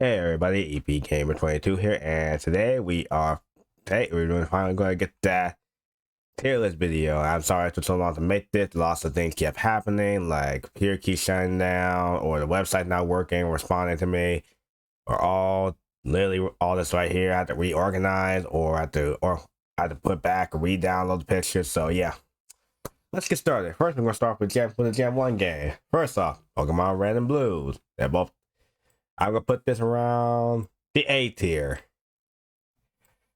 Hey everybody, EP Gamer 22 here, and today we're finally going to get that tier list video. I'm sorry it took so long to make this. Lots of things kept happening, like computer keeps shutting down, or the website not working, responding to me, or literally all this right here. I had to reorganize, or I had to put back or re-download the pictures. So yeah, let's get started. First, we're going to start with the Gen 1 game. First off, Pokemon Red and Blues. I'm gonna put this around the A tier.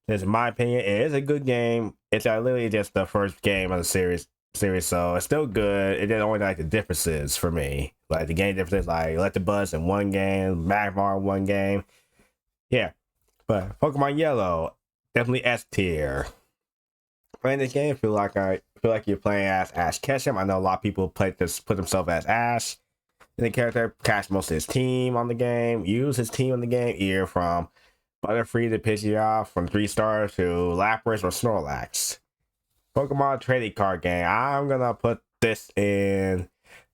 This, in my opinion, it is a good game. It's literally just the first game of the series, so it's still good. It didn't only like the differences for me. Like the game differences, like Electabuzz in one game, Magmar in one game. Yeah, but Pokemon Yellow, definitely S tier. Playing this game, feel like you're playing as Ash Ketchum. I know a lot of people put themselves as Ash. And the character cast most of his team on the game, use his team on the game, either from Butterfree to Pidgeoff, from 3-star to Lapras or Snorlax. Pokemon trading card game. I'm gonna put this in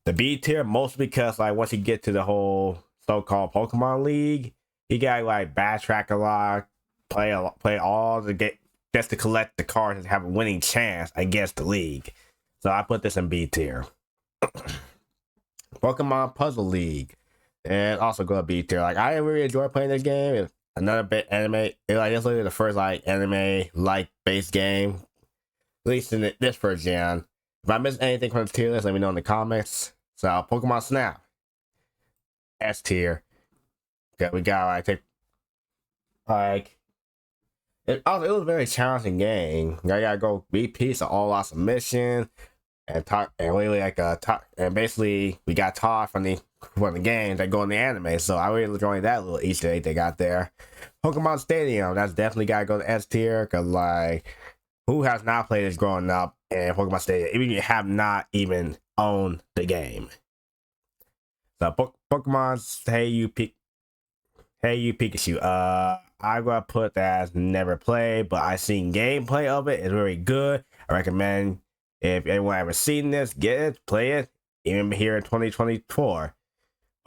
the B tier, mostly because like once you get to the whole so-called Pokemon League, you gotta like backtrack a lot, play all the game just to collect the cards and have a winning chance against the league. So I put this in B tier. Pokemon Puzzle League, and also go to B tier. Like I really enjoy playing this game. It's another bit anime. It's literally the first like anime like based game, at least in this first gen. If I miss anything from the tier list, let me know in the comments. So Pokemon Snap, S tier. Okay, we got it was a very challenging game. I gotta go repeat all our submission and talk and really and basically we got taught from the games that go in the anime. So I really enjoyed that little Easter egg they got there. Pokemon Stadium, that's definitely gotta go to S tier, because like who has not played this growing up in Pokemon Stadium, even if you have not even owned the game. So Pokemon's Hey You Pikachu. I'm gonna put that as never played, but I seen gameplay of it. It's very good. I recommend, if anyone ever seen this, get it, play it, even here in 2024.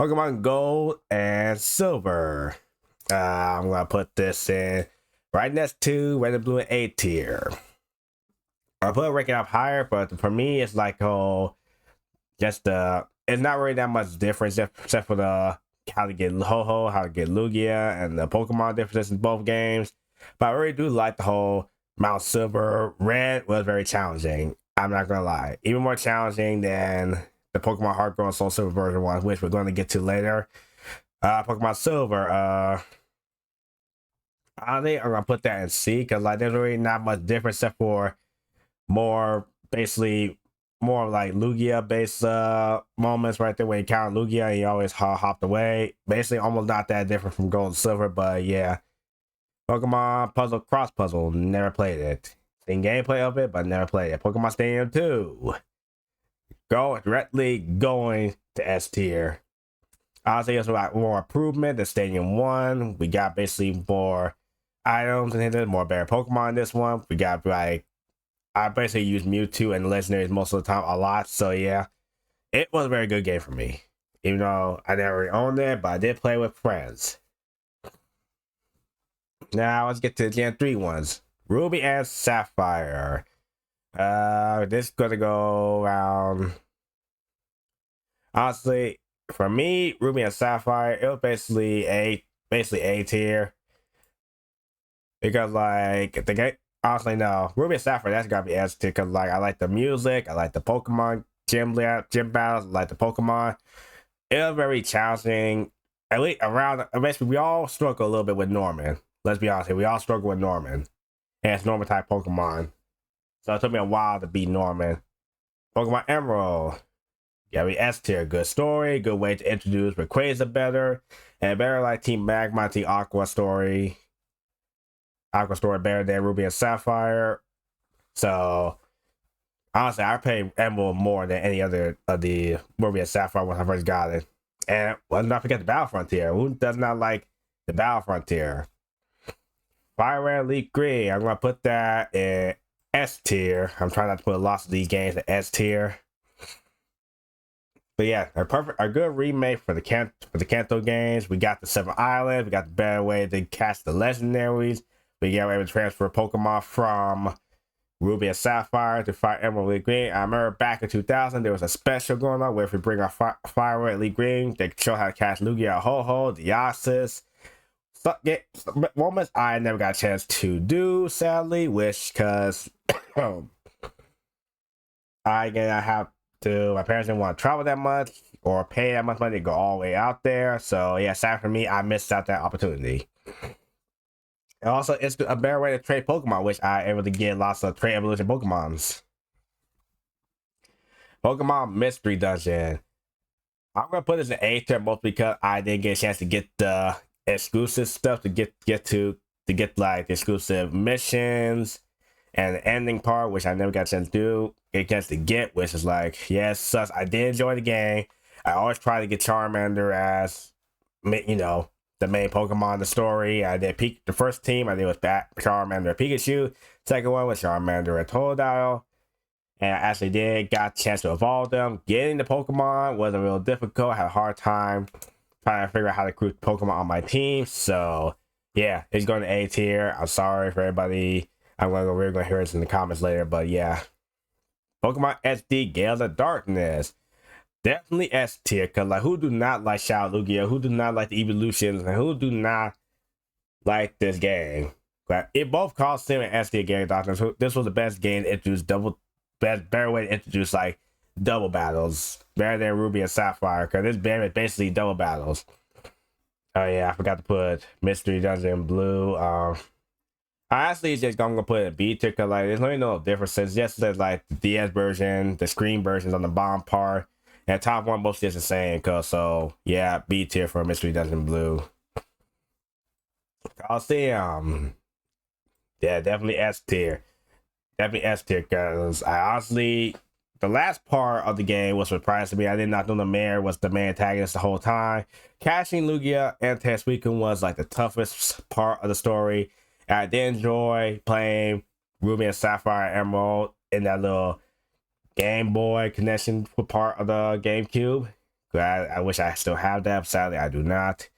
Pokemon Gold and Silver. I'm gonna put this in right next to Red and Blue and A tier. I'll put it ranking up higher, but for me, it's like it's not really that much difference except for the how to get Ho-Oh, how to get Lugia, and the Pokemon differences in both games. But I really do like the whole Mount Silver. Red was very challenging. I'm not gonna lie, even more challenging than the Pokemon Heart Gold and Soul Silver version one, which we're going to get to later. Pokemon Silver. I think I'm gonna put that in C, because like there's really not much difference except for more like Lugia based moments right there when you count Lugia and you always hopped away. Basically almost not that different from Gold and Silver, but yeah. Pokemon Cross Puzzle, never played it. Seen gameplay of it, but never played it. Pokemon Stadium 2. Directly going to S tier. Honestly, it's like more improvement than Stadium 1. We got basically more items and more better Pokemon in this one. We got like, I basically use Mewtwo and Legendaries most of the time a lot. So yeah, it was a very good game for me. Even though I never really owned it, but I did play with friends. Now let's get to the Gen 3 ones. Ruby and Sapphire. This is gonna go around. Honestly, for me, Ruby and Sapphire, it was basically A tier. Because like the game, honestly no, Ruby and Sapphire, that's gotta be S tier, because like I like the music, I like the Pokemon gym battles, I like the Pokemon. It was very challenging. At least basically we all struggle a little bit with Norman. Let's be honest here, we all struggle with Norman. And it's Norman type Pokemon. So it took me a while to beat Norman. Pokemon Emerald. Yeah, we S tier. Good story, good way to introduce Rayquaza better. And better like Team Magma, Team Aqua story. Aqua story better than Ruby and Sapphire. So honestly, I played Emerald more than any other of the Ruby and Sapphire when I first got it. And let's not forget the Battle Frontier. Who does not like the Battle Frontier? Fire Red Leaf Green. I'm gonna put that in S tier. I'm trying not to put lots of these games in S tier. But yeah, a good remake for the Kanto games. We got the 7 Islands. We got the better way to catch the legendaries. We got able to transfer Pokemon from Ruby and Sapphire to Fire Emerald Elite Green. I remember back in 2000, there was a special going on where if we bring our Fire Elite Green, they show how to catch Lugia, Ho-Ho, Deoxys. Moments I never got a chance to do, sadly, which because I didn't have to, my parents didn't want to travel that much or pay that much money to go all the way out there. So yeah, sad for me, I missed out that opportunity. And also, it's a better way to trade Pokemon, which I able to get lots of trade evolution Pokemons. Pokemon Mystery Dungeon. I'm gonna put this in A tier both because I didn't get a chance to get the exclusive stuff to get like exclusive missions and the ending part, which I never got a chance to do. Get a chance to get, which is like, yes, sucks. I did enjoy the game. I always try to get Charmander as, you know, the main Pokemon in the story. I did the first team I did was Charmander and Pikachu. Second one was Charmander and Totodile. And I actually got a chance to evolve them. Getting the Pokemon wasn't real difficult. I had a hard time trying to figure out how to recruit Pokemon on my team. So yeah, it's going to A tier. I'm sorry for everybody. We're gonna hear this in the comments later, but yeah. Pokemon SD Gales of Darkness. Definitely S tier, because like who do not like Shadow Lugia, who do not like the evolutions, and who do not like this game? But it both cost him an S tier game, Darkness. This was the best game to introduce better way to introduce like double battles. Better than Ruby and Sapphire, because this game is basically double battles. Oh yeah, I forgot to put Mystery Dungeon Blue. I actually just gonna put it in B tier, because like there's really no differences. Yes, there's like the DS version, the screen versions on the bottom part. And top one mostly is the same, cause so yeah, B tier for Mystery Dungeon Blue. Coliseum. Yeah, definitely S tier. Definitely S tier, cause I honestly the last part of the game was surprising to me. I did not know the mayor was the main antagonist the whole time. Catching Lugia and Tesuiken was like the toughest part of the story. And I did enjoy playing Ruby and Sapphire Emerald in that little Game Boy connection part of the GameCube. I wish I still have that. Sadly, I do not.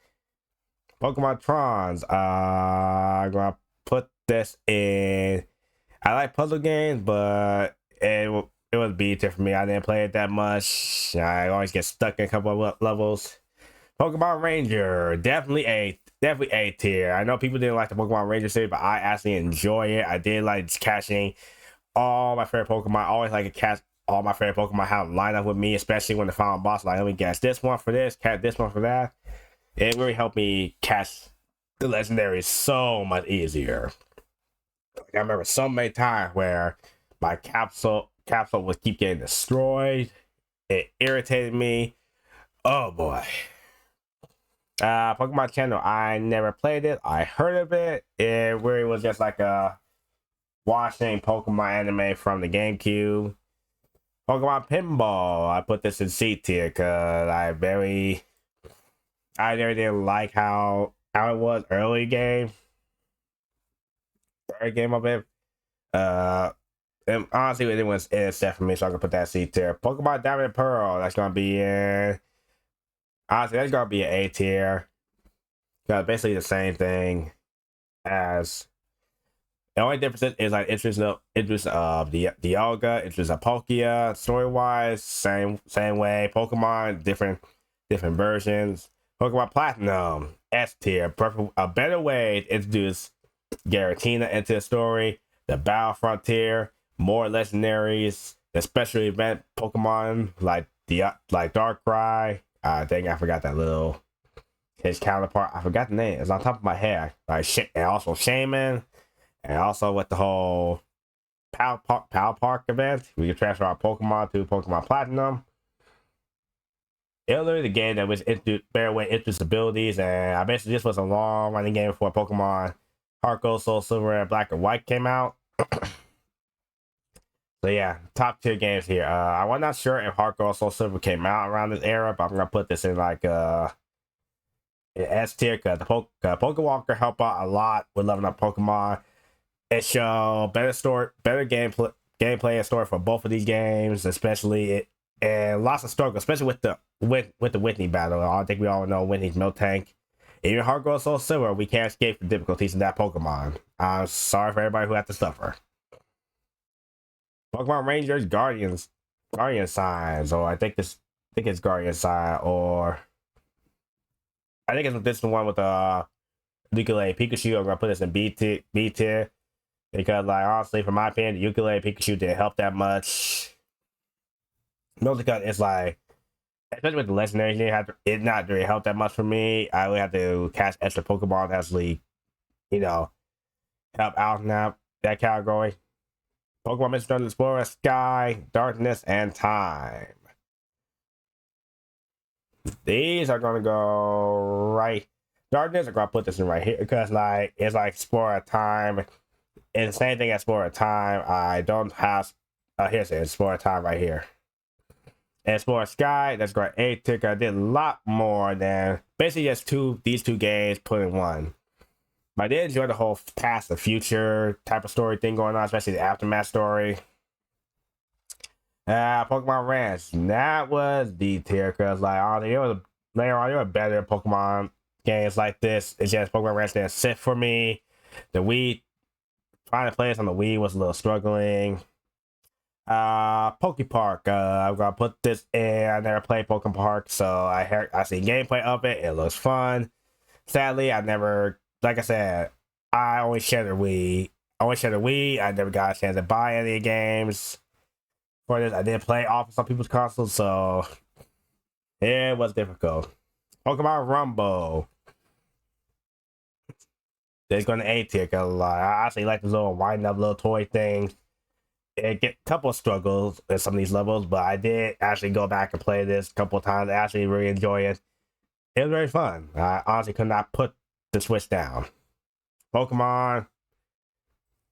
Pokemon Trons. I'm gonna put this in. I like puzzle games, but it was B tier for me. I didn't play it that much. I always get stuck in a couple of levels. Pokemon Ranger, definitely A tier. I know people didn't like the Pokemon Ranger series, but I actually enjoy it. I did like catching all my favorite Pokemon. I always like to catch all my favorite Pokemon have line up with me, especially when the final boss like, let me catch this one for this, catch this one for that. It really helped me catch the legendaries so much easier. I remember so many times where my capsule would keep getting destroyed. It irritated me. Oh boy. Pokemon Channel, I never played it. I heard of it. It really was just like a watching Pokemon anime from the GameCube. Pokemon Pinball, I put this in C tier because I never did like how it was early game. Third game of it. And honestly, it was set for me, so I can put that C tier. Pokemon Diamond and Pearl, that's gonna be in. Honestly, that's gonna be an A tier. Because basically the same thing as. The only difference is like interest of Dialga, interest of Palkia, story wise, same way. Pokemon, different versions. Pokemon Platinum, S tier, a better way to introduce Giratina into the story. The Battle Frontier, more legendaries, the special event Pokemon like Darkrai. Dang, I forgot that little his counterpart. I forgot the name. It's on top of my head. Like and also Shaman. And also with the whole Pal Park event, we can transfer our Pokemon to Pokemon Platinum. It was literally the game that was better way interest abilities, and I basically just was a long running game before Pokemon Heart Gold, Soul Silver, and Black and White came out. So yeah, top tier games here. I was not sure if Heart Gold, Soul Silver came out around this era, but I'm gonna put this in like S tier because the Pokewalker help out a lot with leveling up Pokemon. It show better gameplay and story for both of these games, especially and lots of struggle, especially with the Whitney battle. I think we all know Whitney's Milk Tank. Even Heart Gold Soul Silver, we can't escape the difficulties in that Pokemon. I'm sorry for everybody who had to suffer. Pokemon Rangers, Guardian Signs, or I think it's Guardian Sign, or I think it's this one with the Ukulele Pikachu. I'm gonna put this in B tier because, like, honestly, from my opinion, the Ukulele Pikachu didn't help that much. Mostly because it's like, especially with the legendaries, it not really helped that much for me. I would have to catch extra Pokemon to actually, help out in that category. Pokemon Mr. Explorer, Sky, Darkness, and Time. These are gonna go right. Darkness, I'm gonna put this in right here because it's like Explorer Time. And the same thing as Explorer Time. I don't have here's it, Explorer Time right here. And Explorer Sky, that's going A ticker. I did a lot more than basically just these two games put in one. But I did enjoy the whole past and future type of story thing going on, especially the aftermath story. Pokemon Ranch, that was D tier because, like, honestly, later on, there were better Pokemon games like this. It's just Pokemon Ranch didn't sit for me. The Wii, trying to play this on the Wii was a little struggling. Poke Park, I'm gonna put this in. I never played Pokemon Park, so I see gameplay of it. It looks fun. Sadly, I never, like I said, I only share the Wii. I never got a chance to buy any games for this. I did play off of some people's consoles, so it was difficult. Pokemon Rumble. It's going to A tier because I actually like this little wind up little toy thing. It get a couple of struggles in some of these levels, but I did actually go back and play this a couple of times. I actually really enjoy it. It was very fun. I honestly could not put the Switch down. Pokemon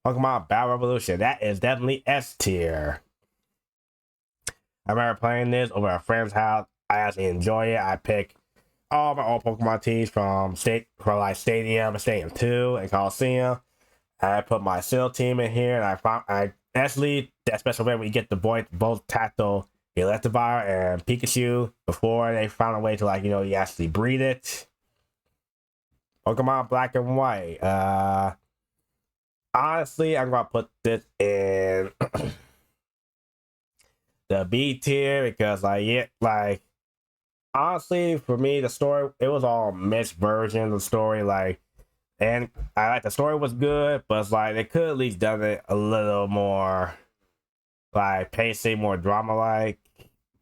Battle Revolution. That is definitely S tier. I remember playing this over at a friend's house. I actually enjoy it. I pick all my old Pokemon teams from Stadium 2, and Coliseum. I put my Seal team in here, and I actually, that special event where you get the both tactile Electivire and Pikachu before they found a way to, like, you actually breed it. Pokemon Black and White. Honestly, I'm gonna put this in the B tier because, honestly, for me, the story, it was all mixed versions of the story, and the story was good, but it's like they could at least done it a little more, like, pacing, more drama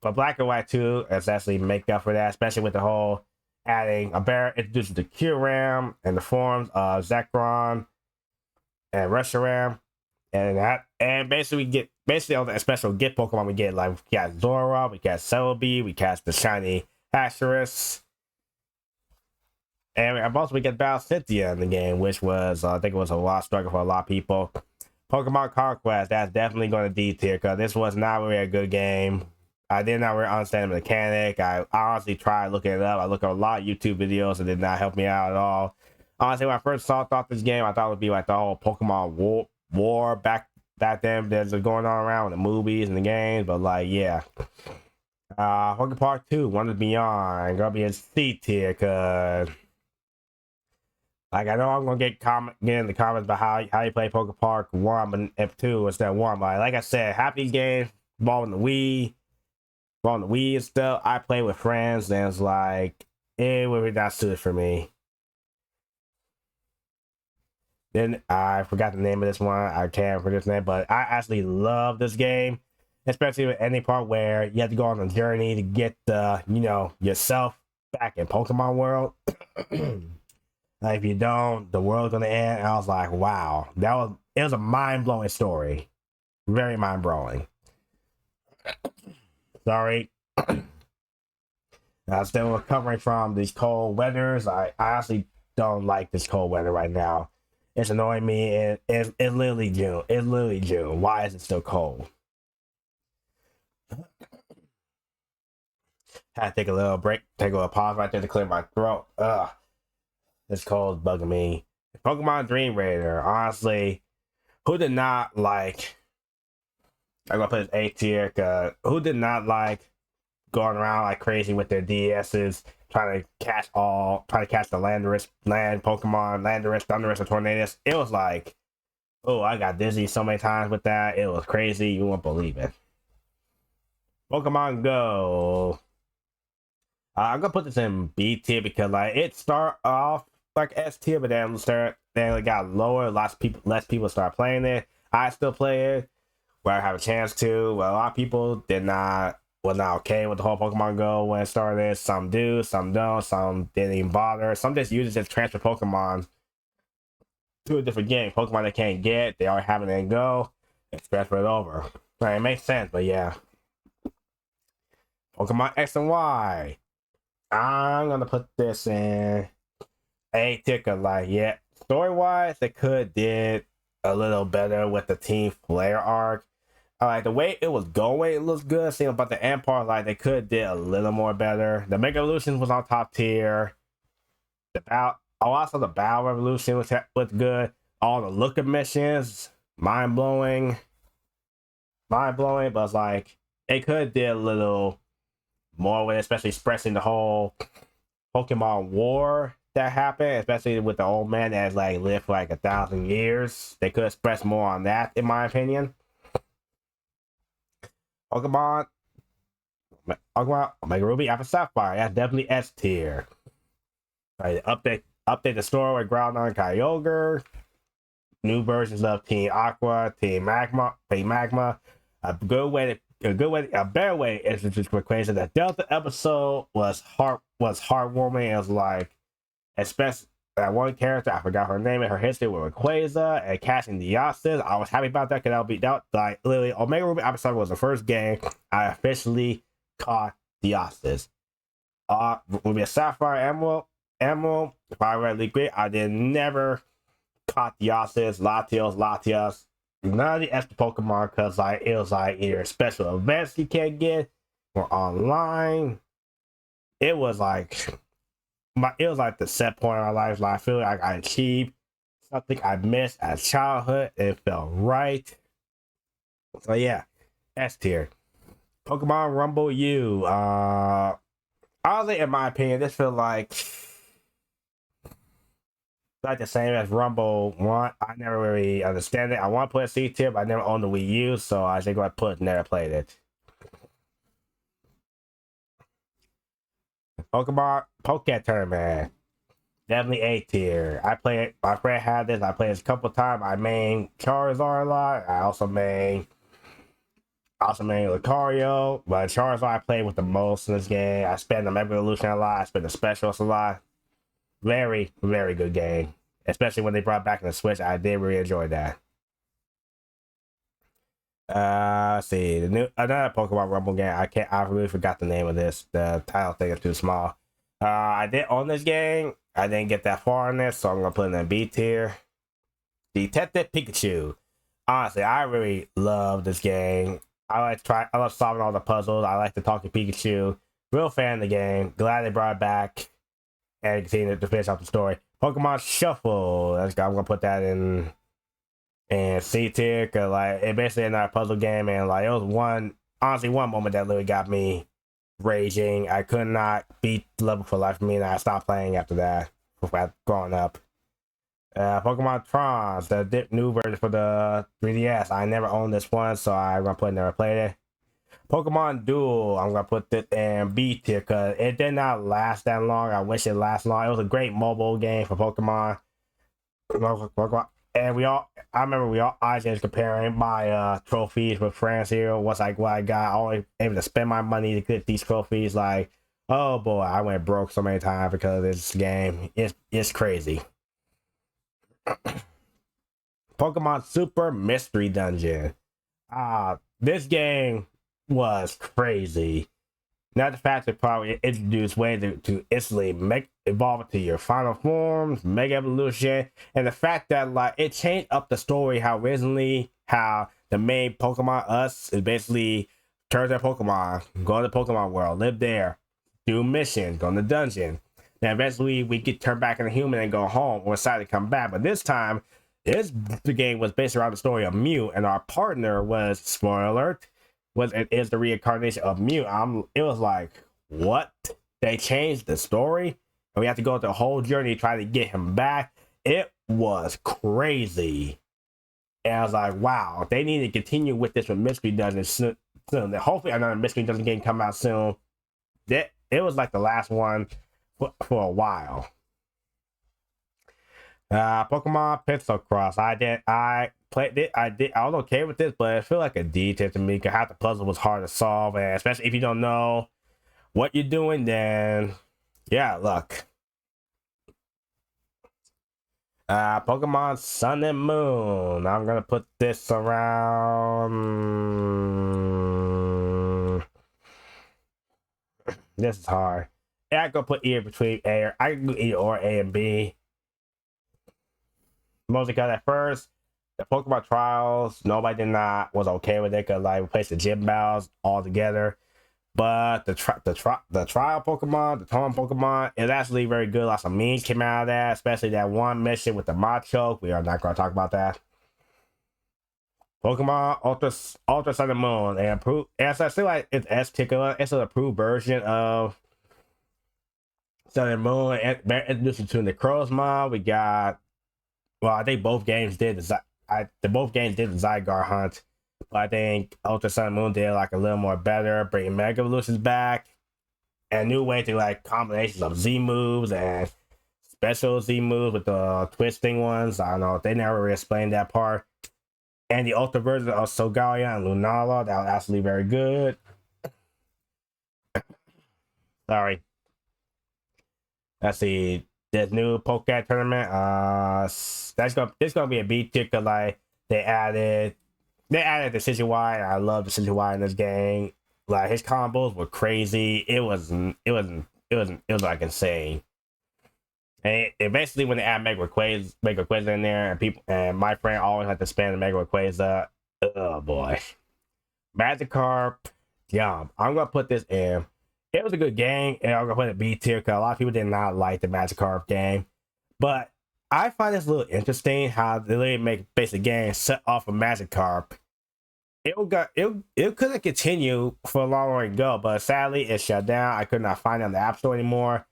But Black and White 2 is actually make up for that, especially with the whole adding a bear, introducing the Kyurem and the forms of Zekrom and Reshiram, and basically we get all the special gift Pokemon we get, like we got Zora, we got Celebi, we got the shiny Haxorus, and also we get Battle Cynthia in the game, which was I think it was a lot of struggle for a lot of people. Pokemon Conquest, that's definitely going to D tier because this was not really a good game. I did not really understand the mechanic. I honestly tried looking it up. I looked at a lot of YouTube videos and did not help me out at all. Honestly, when I first thought this game, I thought it would be like the whole Pokemon war back then that's going on around with the movies and the games, but yeah. Pokemon Park 2, Wonders Beyond, gonna be in C tier because, I know I'm gonna get in the comments about how you play Pokemon Park 1 and F2 instead of 1. But like I said, half these games involving the Wii and stuff, I play with friends, and it's like, it would be not suited for me. Then I forgot the name of this one. I can't remember this name, but I actually love this game, especially with any part where you have to go on a journey to get yourself back in Pokemon World. If you don't, the world's gonna end. And I was like, wow, it was a mind-blowing story, very mind-blowing. Sorry. I'm still recovering from these cold weathers. I honestly don't like this cold weather right now. It's annoying me. It's literally June. It's literally June. Why is it still cold? Had to take a little break, take a little pause right there to clear my throat. This cold is bugging me. Pokemon Dream Raider. Honestly, who did not like? I'm gonna put it A tier. Who did not like going around like crazy with their DSs, trying to catch the land Pokemon, Landorus, Thundurus, and Tornadus. It was like, oh, I got dizzy so many times with that. It was crazy. You won't believe it. Pokemon Go. I'm gonna put this in B tier because like it start off like S tier, but then it got lower. Less people start playing it. I still play it where I have a chance to. Well, a lot of people was not okay with the whole Pokemon Go when it started. Some do, some don't, some didn't even bother. Some just use it to transfer Pokemon to a different game. Pokemon they can't get, they already have it in Go, and transfer it over. Right, it makes sense, but yeah. Pokemon X and Y. I'm gonna put this in A tier, like, yeah, story wise, they could did a little better with the Team Flare arc. Like the way it was going, it looks good. Seeing about the end part, like they could did a little more better. The Mega Evolution was on top tier. Also the Battle Revolution was good. All the looker missions, mind blowing. But it's like they could did a little more with it, especially expressing the whole Pokemon War that happened, especially with the old man that has like lived for like 1,000 years. They could express more on that, in my opinion. Pokemon Omega Ruby Alpha Sapphire. That's definitely S tier. Right, update the story with Groudon and Kyogre. New versions of Team Aqua, Team Magma. A better way is to just request that Delta episode was heartwarming. It was like, especially that one character, I forgot her name and her history with Rayquaza and catching the Deoxys. I was happy about that because like literally Omega Ruby episode was the first game I officially caught Deoxys. Ruby Sapphire Emerald, if I read great, I did never caught Deoxys, Latios, none of the extra Pokemon, because like it was like either special events you can't get or online. It was like the set point in my life. Like I feel like I achieved something I missed as childhood. It felt right. So yeah, S tier. Pokemon Rumble U. Honestly, in my opinion, this feels like the same as Rumble 1. I never really understand it. I want to play a C tier, but I never owned the Wii U, so I think I never played it. Poké Tournament. Definitely A tier. My friend had this. I played this a couple times. I main Charizard a lot. I also main Lucario, but Charizard I played with the most in this game. I spent the Mega Evolution a lot. I spent the Specialist a lot. Very, very good game. Especially when they brought back the Switch. I did really enjoy that. Let's see. Another Pokemon Rumble game. I really forgot the name of this. The title thing is too small. I did own this game. I didn't get that far in this, so I'm gonna put it in B tier. Detective Pikachu. Honestly, I really love this game. I love solving all the puzzles. I like to talk to Pikachu. Real fan of the game. Glad they brought it back and continue to finish out the story. Pokemon Shuffle. I'm gonna put that in C tier, because like it basically another puzzle game, and like it was one moment that literally got me raging. I could not beat the level for life of me, and I stopped playing after that. Growing up. Pokemon Trons, the new version for the 3DS. I never owned this one, so I'm gonna put never played it. Pokemon Duel, I'm gonna put this in B tier because it did not last that long. I wish it lasted long. It was a great mobile game for Pokemon. And I remember I was comparing my trophies with friends here. What's like what I got, always able to spend my money to get these trophies. Like, oh boy, I went broke so many times because of this game. It's crazy. Pokemon Super Mystery Dungeon. This game was crazy. Not the fact that probably introduced way to instantly evolve into your final forms, Mega Evolution, and the fact that like it changed up the story how the main Pokemon us is basically turns their Pokemon, go to the Pokemon world, live there, do missions, go in the dungeon. Then eventually we get turned back into human and go home or decide to come back. But this time, the game was based around the story of Mew, and our partner was, spoiler alert, it is the reincarnation of Mew. It was like, what? They changed the story, and we have to go through the whole journey to try to get him back. It was crazy. And I was like, wow, they need to continue with this with Mystery Dungeon soon. Hopefully another Mystery Dungeon game come out soon. It was like the last one for a while. Pokemon Pixel Cross. I played it. I was okay with this, but it felt like a D tier to me because half the puzzle was hard to solve, and especially if you don't know what you're doing, then yeah, look. Pokemon Sun and Moon. I'm gonna put this around. This is hard. Yeah, I could put either between A or I can do either or A and B. Mostly because at first the Pokemon trials, nobody was okay with it because like replace the gym battles altogether. But the trial Pokemon, the Taunt Pokemon, is actually very good. Lots of memes came out of that, especially that one mission with the Machoke. We are not going to talk about that. Pokemon Ultra Sun and Moon, and approved. And so I feel like it's It's an approved version of Sun and Moon. Introduced to the Necrozma. We got. Well, I think both games did the Zygarde hunt. But I think Ultra Sun and Moon did like a little more better, bringing Mega Evolutions back, and a new way to like combinations of Z moves and special Z moves with the twisting ones. I don't know, they never really explained that part. And the Ultra version of Solgaleo and Lunala, that was actually very good. Sorry. Let's see. This new Pokémon tournament, this gonna be a B tier because like they added the Decidueye. I love the Decidueye in this game. Like his combos were crazy. It was like insane. And basically when they add Mega Rayquaza in there, and my friend always had to spam the Mega Rayquaza. Oh boy, Magikarp, yeah. I'm gonna put this in. It was a good game, and I'm gonna put it B tier because a lot of people did not like the Magikarp game. But I find this a little interesting how they really make basic game set off of Magikarp. It could have continued for a long way to go, but sadly it shut down. I could not find it on the App Store anymore.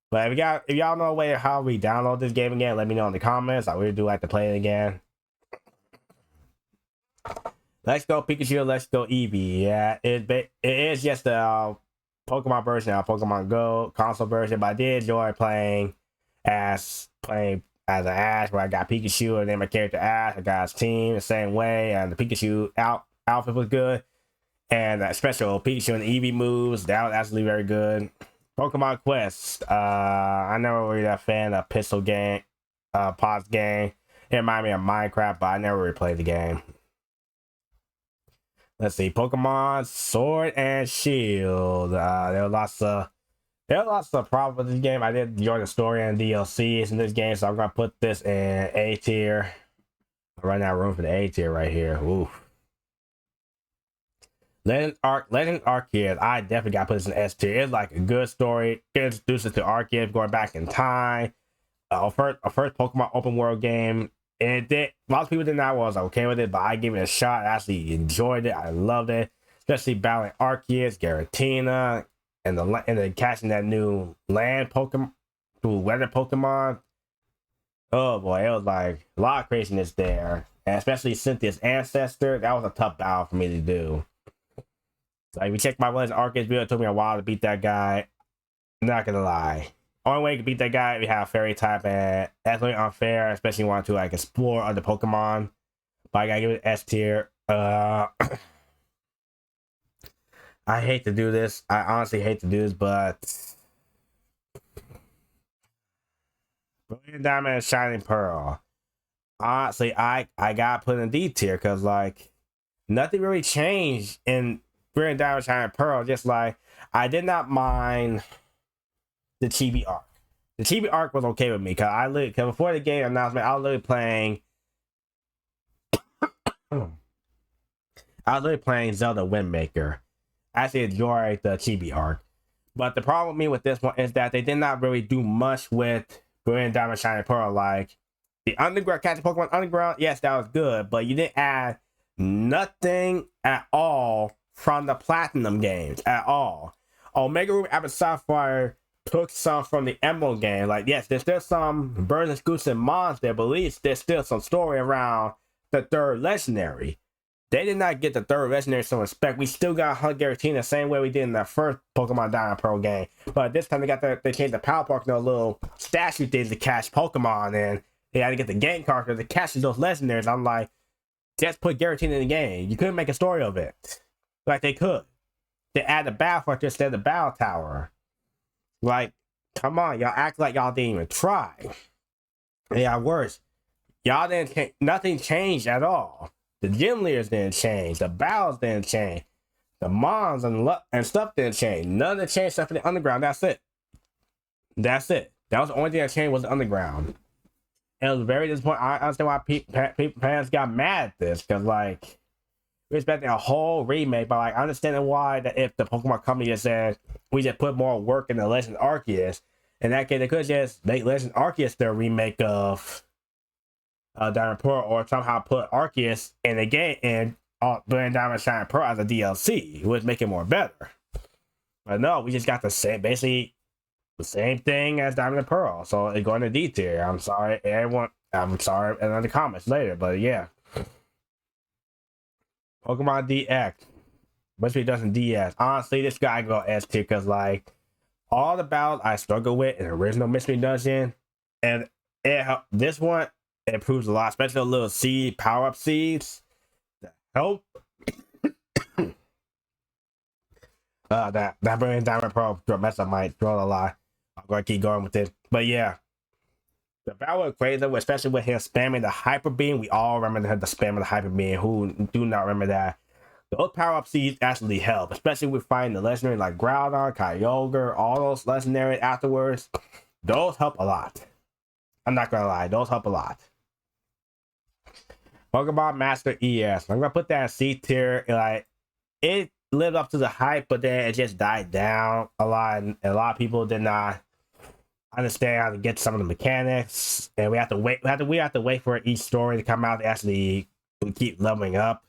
But if y'all know a way how we download this game again, let me know in the comments. I really do like to play it again. Let's go Pikachu, let's go Eevee. Yeah, it is just the Pokemon version of Pokemon Go console version, but I did enjoy playing as an Ash, where I got Pikachu and then my character Ash. I got his team the same way, and the Pikachu outfit was good, and special Pikachu and Eevee moves that was actually very good. Pokemon Quest. I never really a fan of pistol game, pods game. It reminded me of Minecraft, but I never really played the game. Let's see, Pokemon Sword and Shield. There were lots of problems with this game. I did enjoy the story and DLCs in this game, so I'm gonna put this in A tier. I run out of room for the A tier right here. Ooh. Legend Arceus. I definitely gotta put this in S tier. It's like a good story. It introduces to Arceus going back in time. Our first Pokemon open world game. And lots of people did not was okay with it, but I gave it a shot. I actually enjoyed it. I loved it, especially battling Arceus, Giratina, and then catching that new land Pokemon, weather Pokemon. Oh boy, it was like a lot of craziness there, and especially Cynthia's ancestor. That was a tough battle for me to do. So if you check my Legend Arceus video, it took me a while to beat that guy. I'm not gonna lie. Only way you can beat that guy, we have fairy type, and that's really unfair, especially want to like explore other Pokemon. But I gotta give it S tier. I hate to do this. I honestly hate to do this, but Brilliant Diamond and Shining Pearl. Honestly, I got put in D tier because like nothing really changed in Brilliant Diamond and Shining Pearl. Just like I did not mind the Chibi arc. The Chibi arc was okay with me because before the game announcement, I was literally playing Zelda Windmaker. I actually enjoyed the Chibi arc. But the problem with me with this one is that they did not really do much with Brilliant Diamond Shining Pearl. Like the underground catching Pokemon underground, yes, that was good, but you didn't add Nothing at all from the Platinum games at all. Omega Ruby Alpha Sapphire took some from the Emerald game. Like, yes, there's still some birds and scoots and mons there, but at least there's still some story around the third legendary. They did not get the third legendary some respect. We still got Hunt Guarantee the same way we did in the first Pokemon Diamond Pearl game. But this time they changed the Power Park to a little statue things to catch Pokemon, and they had to get the game card to catch those legendaries. I'm like, just put Guarantee in the game. You couldn't make a story of it. Like they could. They add the Battle Fortress instead of the Battle Tower. Like, come on, y'all act like y'all didn't even try. Yeah, worse. Y'all didn't nothing changed at all. The gym leaders didn't change. The battles didn't change. The mons and stuff didn't change. None of the changed stuff in the underground. That's it. That was the only thing that changed was the underground. It was very disappointing. I understand why fans got mad at this, because like we're expecting a whole remake, but like I understand why that if the Pokemon company just said we just put more work in the Legend Arceus, in that case they could just make Legend Arceus their remake of Diamond Pearl, or somehow put Arceus in the game and blend Diamond Shine Pearl as a DLC, which make it more better. But no, we just got the same, basically the same thing as Diamond and Pearl. So it's going to D tier. I'm sorry, everyone. I'm sorry in the comments later, but yeah. Pokemon DX. Must be doesn't DS. Honestly, this guy go S tier because like all the battles I struggle with in the original Mystery Dungeon, and this one improves a lot, especially the little seed power-up seeds that help. That brilliant Diamond Pearl mess up my throat a lot. I'm gonna keep going with it, but yeah, the battle was crazy, especially with him spamming the Hyper Beam. We all remember the spam of the Hyper Beam. Who do not remember that? Those power-up seeds actually help, especially with finding the legendary like Groudon, Kyogre, all those legendary afterwards. Those help a lot. I'm not gonna lie, those help a lot. Pokemon Master ES. I'm gonna put that in C tier. Like it lived up to the hype, but then it just died down a lot. And a lot of people did not understand how to get some of the mechanics, and we have to wait. We have to wait for each story to come out to actually keep leveling up.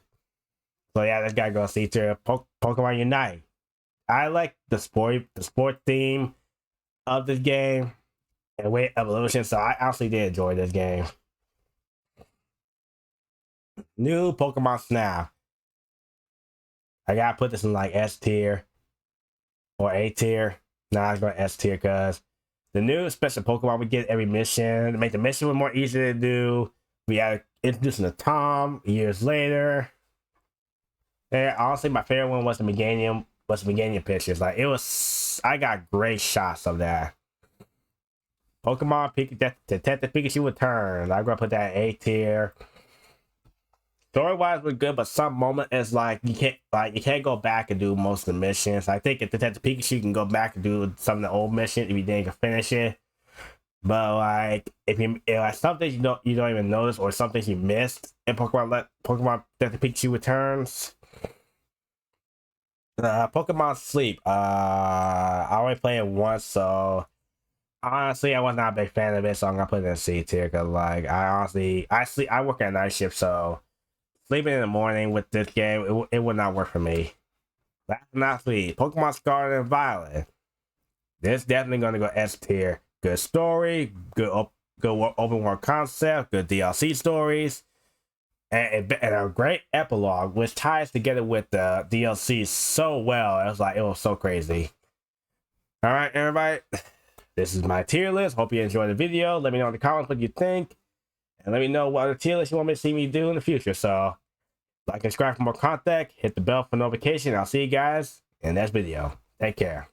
So yeah, this guy goes C tier. Pokemon Unite. I like the sport theme of this game and way evolution. So I actually did enjoy this game. New Pokemon Snap. I gotta put this in like S tier or A tier. Nah, I'm going S tier because the new special Pokemon we get every mission to make the mission more easy to do. We had introducing the Tom years later. And honestly, my favorite one was the Meganium pictures. Like it was, I got great shots of that. Pokemon Detective Pikachu Returns. I'm gonna put that A tier. Story wise was good, but some moment is like you can't go back and do most of the missions. I think if Detective Pikachu, you can go back and do some of the old missions if you didn't finish it. But like if like something you don't even notice, or something you missed in Pokemon Detective Pikachu Returns. Pokemon Sleep. I only played it once, so honestly I was not a big fan of it, so I'm gonna put it in C tier because like I work at night shift, so sleeping in the morning with this game, it would not work for me. Last but not least, Pokemon Scarlet and Violet. This definitely gonna go S tier. Good story, good open world concept, good DLC stories, and a great epilogue, which ties together with the DLC so well. It was so crazy. All right, everybody, this is my tier list. Hope you enjoyed the video. Let me know in the comments what you think, and let me know what other tier list you want me to see me do in the future. So, like and subscribe for more content. Hit the bell for notification. I'll see you guys in the next video. Take care.